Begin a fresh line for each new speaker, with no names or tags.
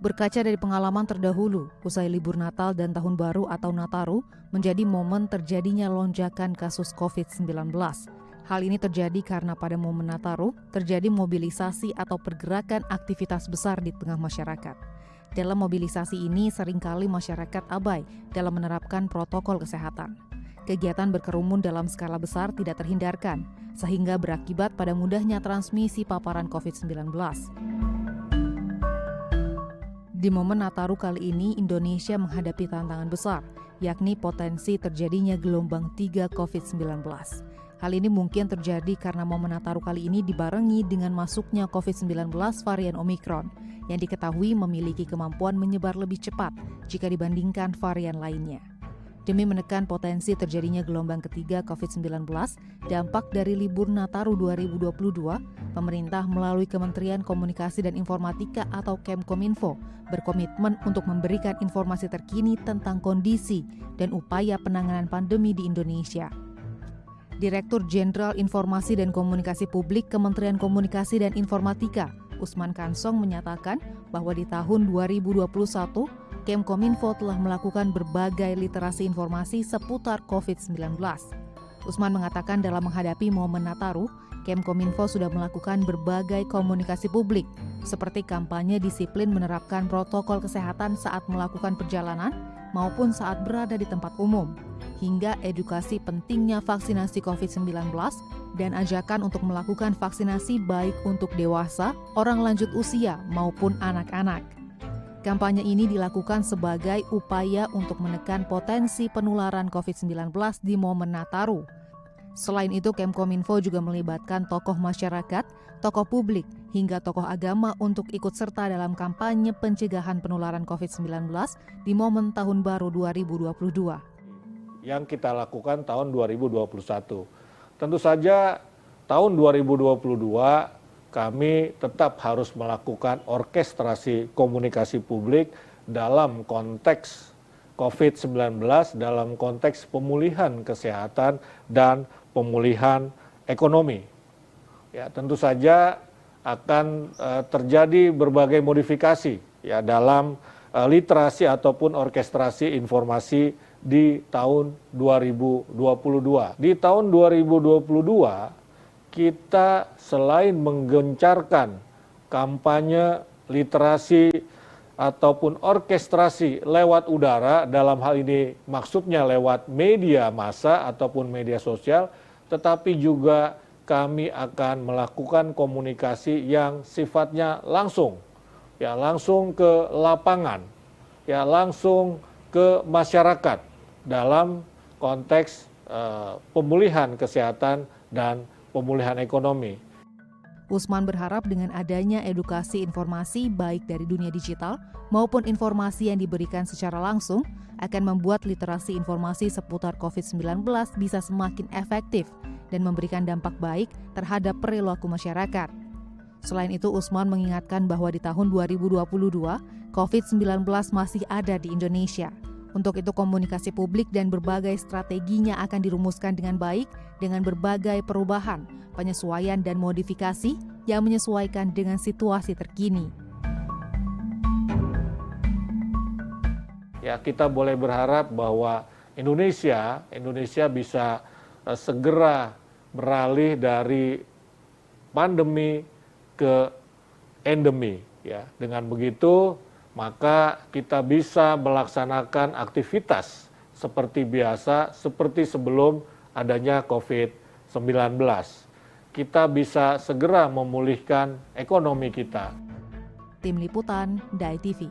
Berkaca dari pengalaman terdahulu, usai libur Natal dan Tahun Baru atau Nataru menjadi momen terjadinya lonjakan kasus COVID-19. Hal ini terjadi karena pada momen Nataru terjadi mobilisasi atau pergerakan aktivitas besar di tengah masyarakat. Dalam mobilisasi ini seringkali masyarakat abai dalam menerapkan protokol kesehatan. Kegiatan berkerumun dalam skala besar tidak terhindarkan, sehingga berakibat pada mudahnya transmisi paparan COVID-19. Di momen Nataru kali ini, Indonesia menghadapi tantangan besar, yakni potensi terjadinya gelombang 3 COVID-19. Hal ini mungkin terjadi karena momen Nataru kali ini dibarengi dengan masuknya COVID-19 varian Omikron, yang diketahui memiliki kemampuan menyebar lebih cepat jika dibandingkan varian lainnya. Demi menekan potensi terjadinya gelombang ketiga COVID-19, dampak dari libur Nataru 2022, pemerintah melalui Kementerian Komunikasi dan Informatika atau Kemkominfo berkomitmen untuk memberikan informasi terkini tentang kondisi dan upaya penanganan pandemi di Indonesia. Direktur Jenderal Informasi dan Komunikasi Publik Kementerian Komunikasi dan Informatika, Usman Kansong menyatakan bahwa di tahun 2021, Kemkominfo telah melakukan berbagai literasi informasi seputar COVID-19. Usman mengatakan dalam menghadapi momen Nataru, Kemkominfo sudah melakukan berbagai komunikasi publik, seperti kampanye disiplin menerapkan protokol kesehatan saat melakukan perjalanan maupun saat berada di tempat umum, hingga edukasi pentingnya vaksinasi COVID-19 dan ajakan untuk melakukan vaksinasi baik untuk dewasa, orang lanjut usia maupun anak-anak. Kampanye ini dilakukan sebagai upaya untuk menekan potensi penularan COVID-19 di momen Nataru. Selain itu, Kemkominfo juga melibatkan tokoh masyarakat, tokoh publik, hingga tokoh agama untuk ikut serta dalam kampanye pencegahan penularan COVID-19 di momen Tahun Baru 2022.
Yang kita lakukan tahun 2021. Tentu saja tahun 2022 kami tetap harus melakukan orkestrasi komunikasi publik dalam konteks COVID-19, dalam konteks pemulihan kesehatan dan pemulihan ekonomi. Ya, tentu saja akan terjadi berbagai modifikasi ya dalam literasi ataupun orkestrasi informasi di tahun 2022. Di tahun 2022 kita selain menggencarkan kampanye literasi ataupun orkestrasi lewat udara, dalam hal ini maksudnya lewat media massa ataupun media sosial, tetapi juga kami akan melakukan komunikasi yang sifatnya langsung, ya langsung ke lapangan, ya langsung ke masyarakat dalam konteks pemulihan kesehatan dan pemulihan ekonomi.
Usman berharap dengan adanya edukasi informasi baik dari dunia digital maupun informasi yang diberikan secara langsung akan membuat literasi informasi seputar COVID-19 bisa semakin efektif dan memberikan dampak baik terhadap perilaku masyarakat. Selain itu, Usman mengingatkan bahwa di tahun 2022, COVID-19 masih ada di Indonesia. Untuk itu komunikasi publik dan berbagai strateginya akan dirumuskan dengan baik dengan berbagai perubahan, penyesuaian dan modifikasi yang menyesuaikan dengan situasi terkini.
Ya, kita boleh berharap bahwa Indonesia bisa segera beralih dari pandemi ke endemi. Ya, dengan begitu maka kita bisa melaksanakan aktivitas seperti biasa, seperti sebelum adanya COVID-19. Kita bisa segera memulihkan ekonomi kita.
Tim Liputan, DAI TV.